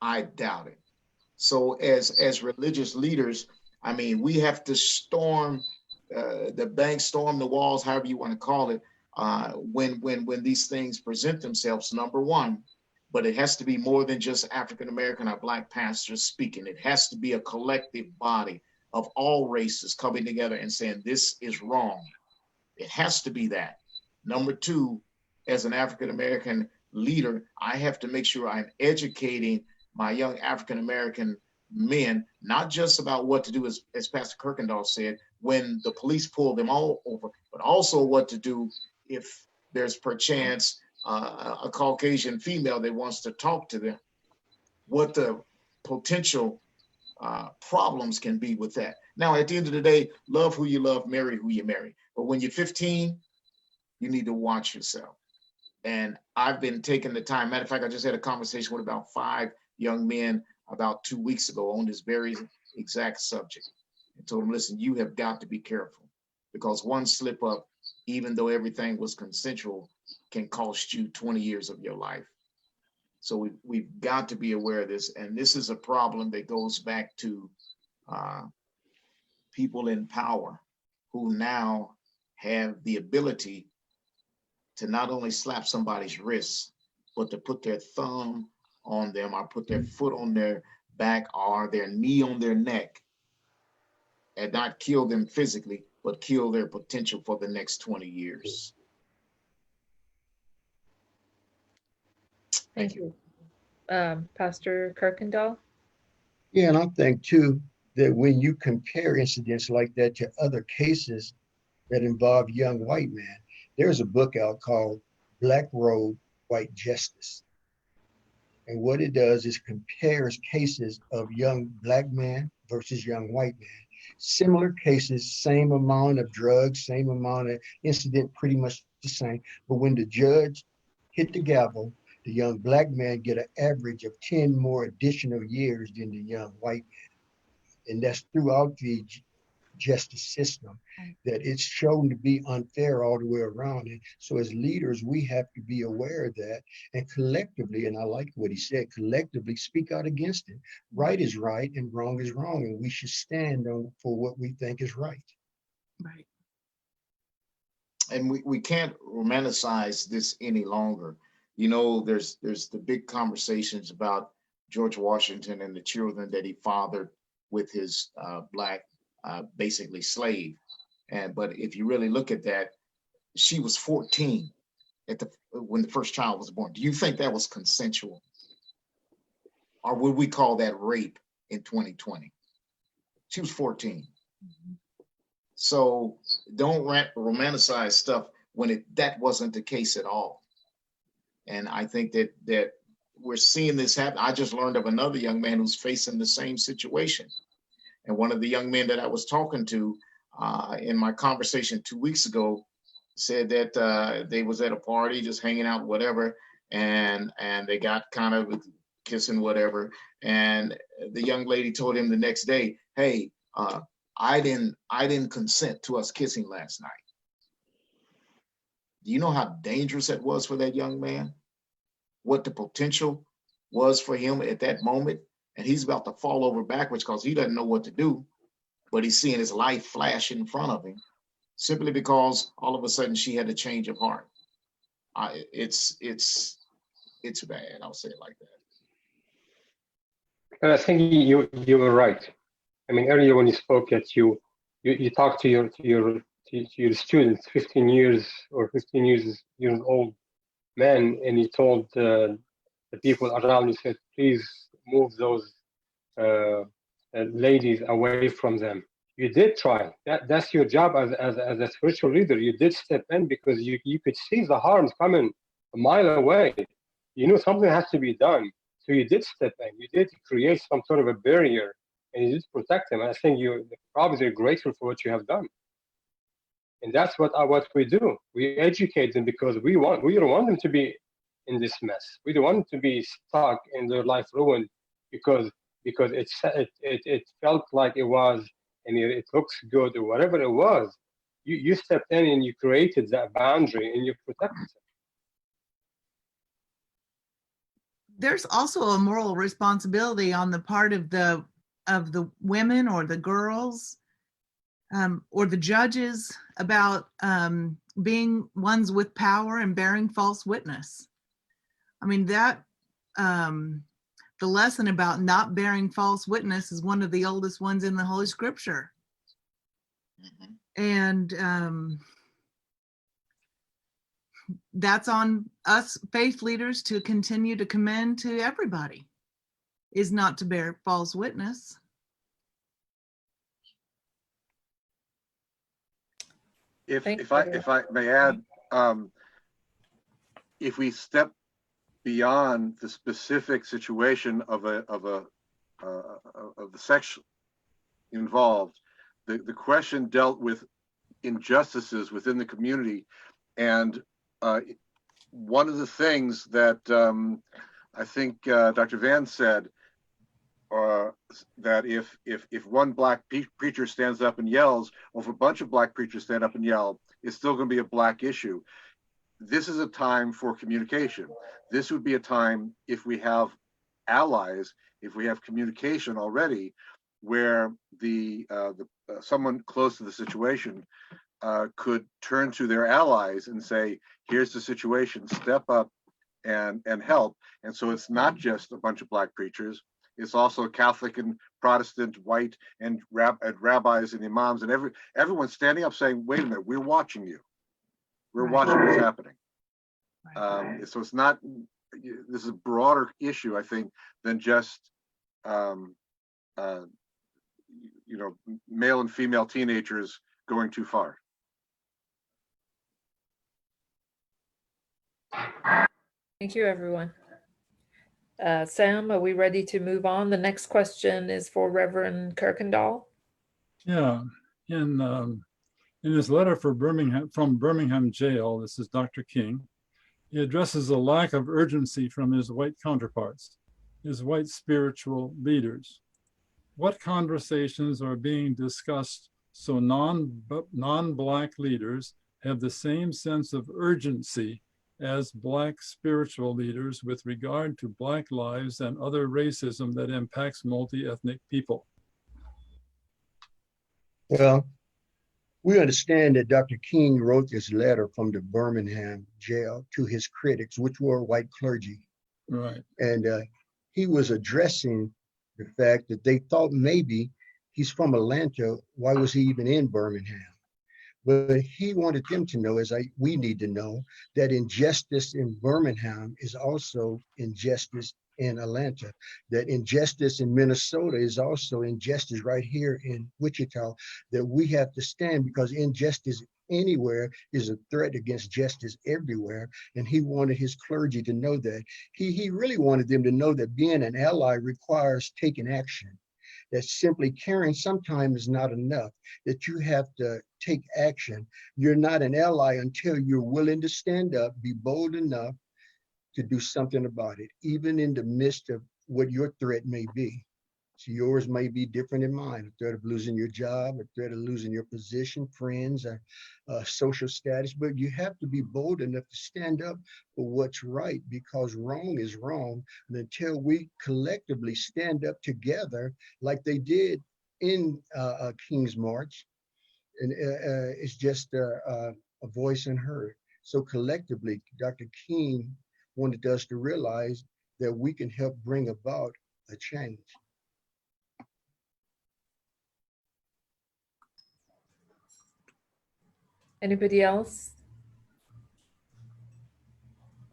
I doubt it. So as religious leaders, I mean, we have to storm the bank, storm the walls, however you want to call it, when these things present themselves, number one. But it has to be more than just African-American or black pastors speaking. It has to be a collective body of all races coming together and saying, this is wrong. It has to be that. Number two, as an African-American leader, I have to make sure I'm educating my young African-American men, not just about what to do, as Pastor Kirkendall said, when the police pull them all over, but also what to do if there's perchance a Caucasian female that wants to talk to them, what the potential problems can be with that. Now, at the end of the day, love who you love, marry who you marry. But when you're 15, you need to watch yourself. And I've been taking the time. Matter of fact, I just had a conversation with about 5 young men about 2 weeks ago on this very exact subject. I told them, listen, you have got to be careful, because one slip up, even though everything was consensual, can cost you 20 years of your life. So we've got to be aware of this. And this is a problem that goes back to people in power who now have the ability to not only slap somebody's wrist, but to put their thumb on them, or put their foot on their back, or their knee on their neck, and not kill them physically, but kill their potential for the next 20 years. Thank you. Pastor Kirkendall? Yeah, and I think too that when you compare incidents like that to other cases that involve young white men, there's a book out called Black Robe, White Justice. And what it does is compares cases of young black man versus young white man. Similar cases, same amount of drugs, same amount of incident, pretty much the same. But when the judge hit the gavel, the young black man get an average of 10 more additional years than the young white man. And that's throughout the justice system, that it's shown to be unfair all the way around. And so as leaders, we have to be aware of that, and collectively, and I like what he said, collectively speak out against it. Right is right and wrong is wrong, and we should stand on for what we think is right. Right. And we can't romanticize this any longer. You know, there's the big conversations about George Washington and the children that he fathered with his black basically slave. But if you really look at that, she was 14 when the first child was born. Do you think that was consensual? Or would we call that rape in 2020? She was 14. Mm-hmm. So don't romanticize stuff when that wasn't the case at all. And I think that we're seeing this happen. I just learned of another young man who's facing the same situation. And one of the young men that I was talking to in my conversation 2 weeks ago said that they was at a party, just hanging out, whatever, and they got kind of kissing, whatever. And the young lady told him the next day, "Hey, I didn't consent to us kissing last night." Do you know how dangerous that was for that young man? What the potential was for him at that moment? And he's about to fall over backwards because he doesn't know what to do, but he's seeing his life flash in front of him simply because all of a sudden she had a change of heart. It's bad. I'll say it like that. And I think you were right. I mean, earlier when you spoke, that you talked to your students, 15 years old men, and you told the people around you, said, please move those ladies away from them. You did try. That's your job as a spiritual leader. You did step in because you could see the harm coming a mile away. You knew something has to be done. So you did step in. You did create some sort of a barrier, and you did protect them. And I think you're probably grateful for what you have done. And that's what we do. We educate them because we don't want them to be in this mess. We don't want them to be stuck in their life ruined because it felt like it was, and it looks good or whatever it was. You stepped in and you created that boundary and you protected them. There's also a moral responsibility on the part of the women or the girls or the judges about being ones with power and bearing false witness. I mean, that the lesson about not bearing false witness is one of the oldest ones in the Holy Scripture. Mm-hmm. And that's on us faith leaders to continue to commend to everybody. is not to bear false witness. If Thank if you. I may add, if we step beyond the specific situation of the sex involved, the question dealt with injustices within the community, and one of the things that I think Dr. Van said, that if one black preacher stands up and yells, or if a bunch of black preachers stand up and yell, it's still going to be a black issue. This is a time for communication. This would be a time, if we have allies, if we have communication already, where someone close to the situation could turn to their allies and say, here's the situation, step up and help. And so it's not just a bunch of black preachers, it's also Catholic and Protestant, white, and rabbis and imams, and everyone standing up saying, wait a minute, we're watching you. We're watching what's happening. So it's not, this is a broader issue, I think, than just, male and female teenagers going too far. Thank you, everyone. Sam, are we ready to move on? The next question is for Reverend Kirkendall. Yeah, in his letter from Birmingham jail, this is Dr. King, he addresses a lack of urgency from his white counterparts, his white spiritual leaders. What conversations are being discussed so non-black leaders have the same sense of urgency as black spiritual leaders with regard to black lives and other racism that impacts multi-ethnic people? Well, we understand that Dr. King wrote this letter from the Birmingham jail to his critics, which were white clergy. Right. And he was addressing the fact that they thought maybe he's from Atlanta. Why was he even in Birmingham? But he wanted them to know, we need to know, that injustice in Birmingham is also injustice in Atlanta, that injustice in Minnesota is also injustice right here in Wichita, that we have to stand because injustice anywhere is a threat against justice everywhere. And he wanted his clergy to know that. He really wanted them to know that being an ally requires taking action, that simply caring sometimes is not enough, that you have to take action. You're not an ally until you're willing to stand up, be bold enough to do something about it, even in the midst of what your threat may be. So yours may be different than mine, a threat of losing your job, a threat of losing your position, friends, or social status, but you have to be bold enough to stand up for what's right, because wrong is wrong. And until we collectively stand up together, like they did in King's March, and it's just a voice unheard. So collectively, Dr. King wanted us to realize that we can help bring about a change. Anybody else?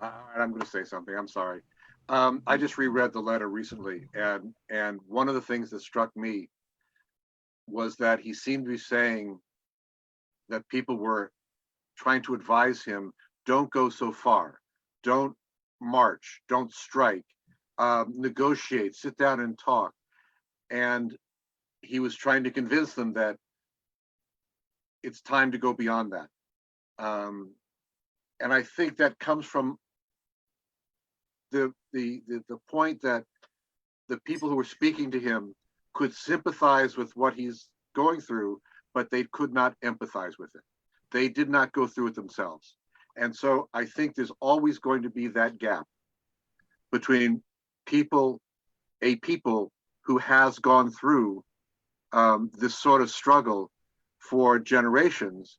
I'm going to say something. I'm sorry. I just reread the letter recently, and one of the things that struck me was that he seemed to be saying that people were trying to advise him, don't go so far, don't march, don't strike, negotiate, sit down and talk. And he was trying to convince them that it's time to go beyond that. And I think that comes from the point that the people who were speaking to him could sympathize with what he's going through, but they could not empathize with it. They did not go through it themselves. And so I think there's always going to be that gap between a people who has gone through this sort of struggle for generations,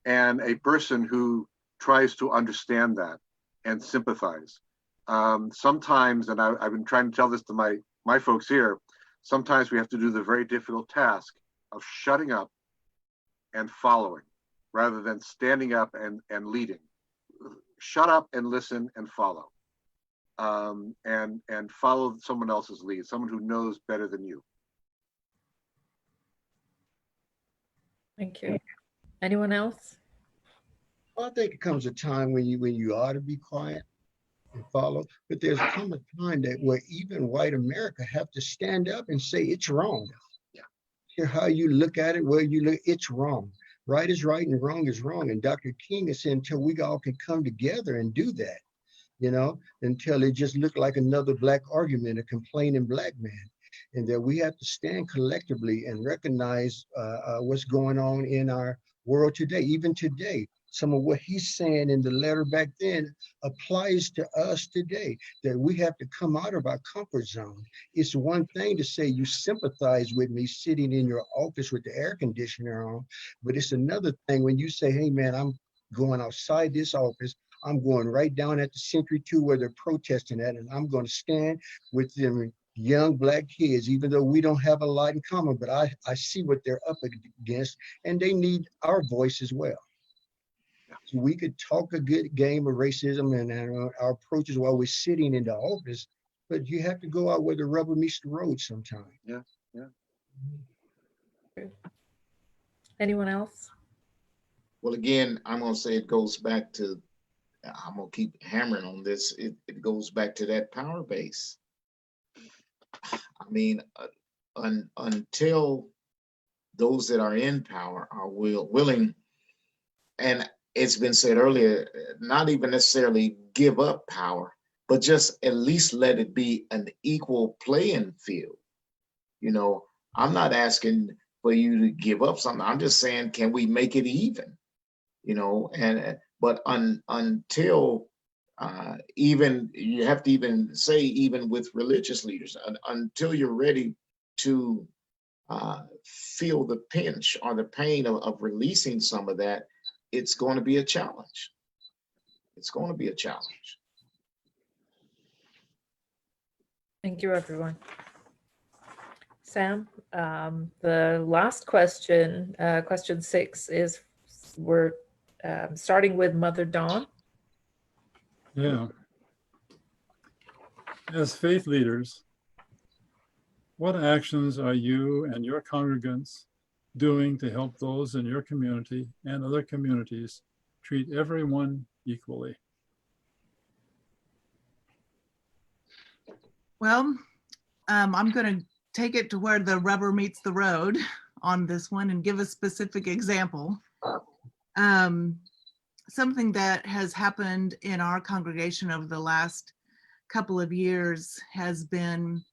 and a person who tries to understand that and sympathize. Sometimes, and I've been trying to tell this to my folks here, sometimes we have to do the very difficult task of shutting up and following rather than standing up and leading. Shut up and listen and follow. and follow someone else's lead, someone who knows better than you. Thank you. Anyone else? I think it comes a time when you ought to be quiet and follow, but there's come a time that where even white America have to stand up and say it's wrong. Yeah. Here, how you look at it, where you look, it's wrong. Right is right and wrong is wrong. And Dr. King is saying until we all can come together and do that, until it just looked like another black argument, a complaining black man. And that we have to stand collectively and recognize what's going on in our world today. Even today, some of what he's saying in the letter back then applies to us today, that we have to come out of our comfort zone. It's one thing to say you sympathize with me sitting in your office with the air conditioner on, but it's another thing when you say, hey man, I'm going outside this office, I'm going right down at the Century 2 where they're protesting at, and I'm going to stand with them young black kids, even though we don't have a lot in common, but I see what they're up against, and they need our voice as well. So we could talk a good game of racism and our approaches while we're sitting in the office, but you have to go out where the rubber meets the road sometime. Yeah. Anyone else? Well, again, I'm going to say it goes back to, I'm going to keep hammering on this. It goes back to that power base. I mean, until those that are in power are willing, and it's been said earlier, not even necessarily give up power, but just at least let it be an equal playing field. I'm not asking for you to give up something. I'm just saying, can we make it even? But until even, you have to even say, even with religious leaders, until you're ready to feel the pinch or the pain of releasing some of that, it's going to be a challenge. It's going to be a challenge. Thank you, everyone. Sam, the last question, question 6, is we're starting with Mother Dawn. Yeah. As faith leaders, what actions are you and your congregants doing to help those in your community and other communities treat everyone equally? Well, I'm going to take it to where the rubber meets the road on this one and give a specific example. Something that has happened in our congregation over the last couple of years has been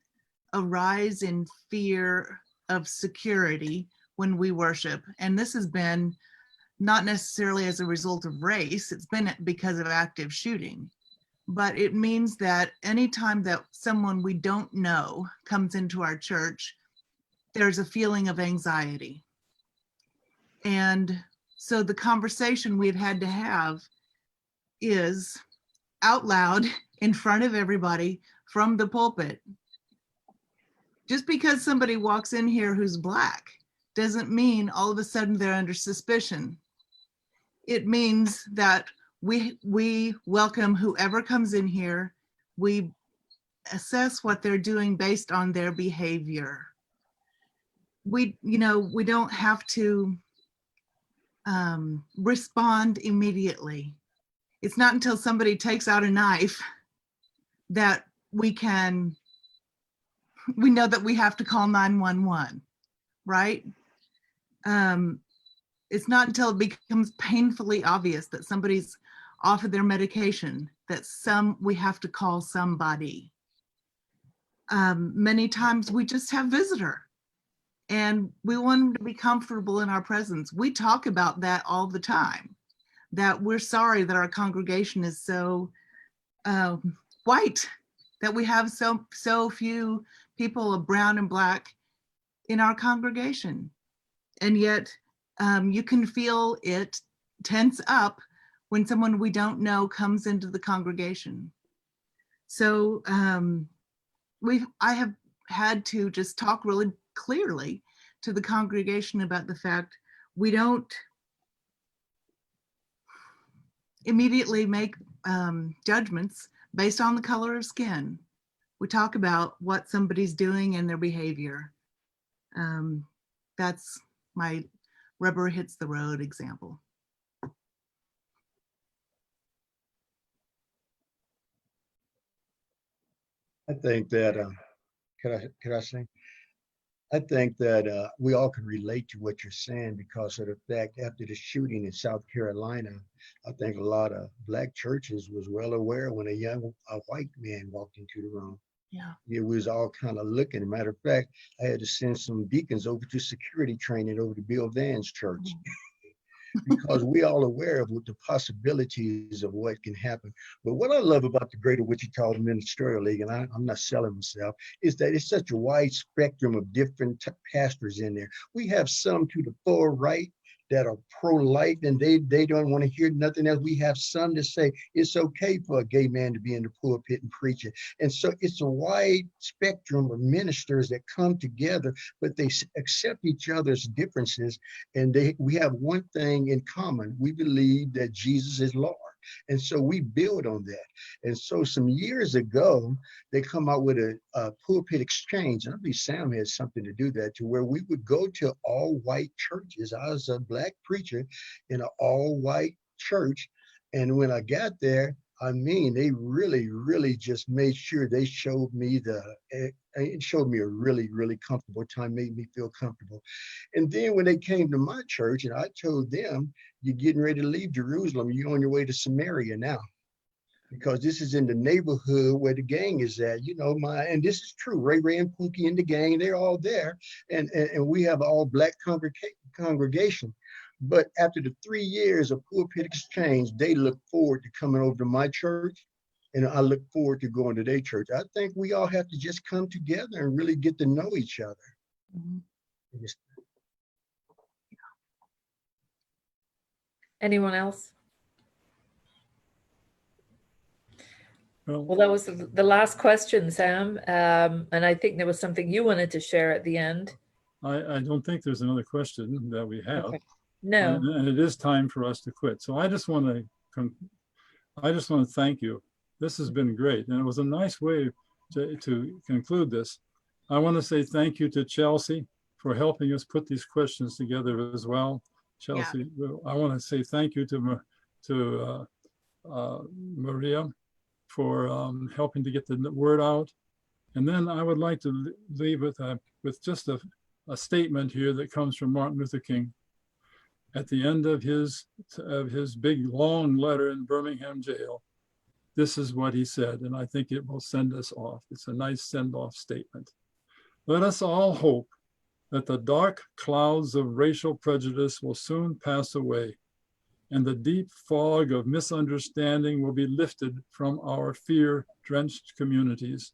a rise in fear of security when we worship. And this has been not necessarily as a result of race, it's been because of active shooting. But it means that anytime that someone we don't know comes into our church, there's a feeling of anxiety. And so the conversation we've had to have is out loud in front of everybody from the pulpit. Just because somebody walks in here who's Black doesn't mean all of a sudden they're under suspicion. It means that we welcome whoever comes in here. We assess what they're doing based on their behavior. We don't have to respond immediately. It's not until somebody takes out a knife that we know that we have to call 911, right? It's not until it becomes painfully obvious that somebody's off of their medication that we have to call somebody. Many times we just have visitor and we want them to be comfortable in our presence. We talk about that all the time, that we're sorry that our congregation is so white, that we have so few people of brown and Black in our congregation. And yet you can feel it tense up when someone we don't know comes into the congregation. So I have had to just talk really clearly to the congregation about the fact we don't immediately make judgments based on the color of skin. We talk about what somebody's doing and their behavior. That's my rubber hits the road example. I think that, could I say? I think that we all can relate to what you're saying because of the fact after the shooting in South Carolina, I think a lot of Black churches was well aware when a white man walked into the room. Yeah. It was all kind of looking. Matter of fact, I had to send some deacons over to security training over to Bill Van's church because we all aware of what the possibilities of what can happen. But what I love about the Greater Wichita Ministerial League, and I'm not selling myself, is that it's such a wide spectrum of different pastors in there. We have some to the far right that are pro-life and they don't want to hear nothing else. We have some that say it's okay for a gay man to be in the pulpit and preach it. And so it's a wide spectrum of ministers that come together, but they accept each other's differences. And we have one thing in common. We believe that Jesus is Lord. And so we build on that. And so some years ago, they come out with a pulpit exchange. And I believe Sam had something to do that, to where we would go to all white churches. I was a Black preacher in an all white church. And when I got there, I mean, they really, really just made sure they showed me it showed me a really, really comfortable time, made me feel comfortable. And then when they came to my church and I told them, you're getting ready to leave Jerusalem, you're on your way to Samaria now, because this is in the neighborhood where the gang is at, and this is true, Ray and Pookie and the gang, they're all there. And we have an all Black congregation. But after the 3 years of pulpit exchange, they look forward to coming over to my church, and I look forward to going to their church. I think we all have to just come together and really get to know each other. Mm-hmm. Anyone else? Well, that was the last question, Sam. And I think there was something you wanted to share at the end. I don't think there's another question that we have. Okay. No. And it is time for us to quit. So I just want to thank you. This has been great. And it was a nice way to conclude this. I want to say thank you to Chelsea for helping us put these questions together as well. Chelsea, yeah. I want to say thank you to Maria for helping to get the word out. And then I would like to leave with just a statement here that comes from Martin Luther King. At the end of his big long letter in Birmingham jail, this is what he said, and I think it will send us off. It's a nice send-off statement. Let us all hope that the dark clouds of racial prejudice will soon pass away, and the deep fog of misunderstanding will be lifted from our fear-drenched communities.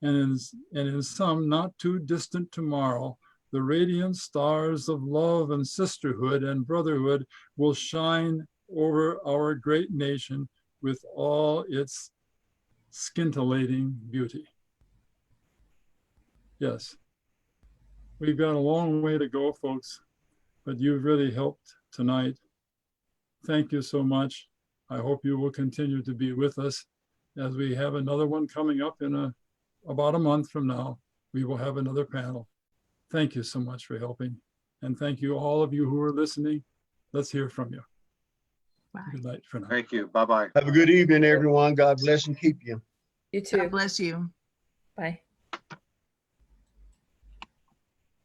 And in some not too distant tomorrow, the radiant stars of love and sisterhood and brotherhood will shine over our great nation with all its scintillating beauty. Yes, we've got a long way to go, folks, but you've really helped tonight. Thank you so much. I hope you will continue to be with us as we have another one coming up in about a month from now. We will have another panel. Thank you so much for helping. And thank you, all of you who are listening. Let's hear from you. Bye. Good night for now. Thank you. Bye-bye. Have a good evening, everyone. God bless and keep you. You too. God bless you. Bye.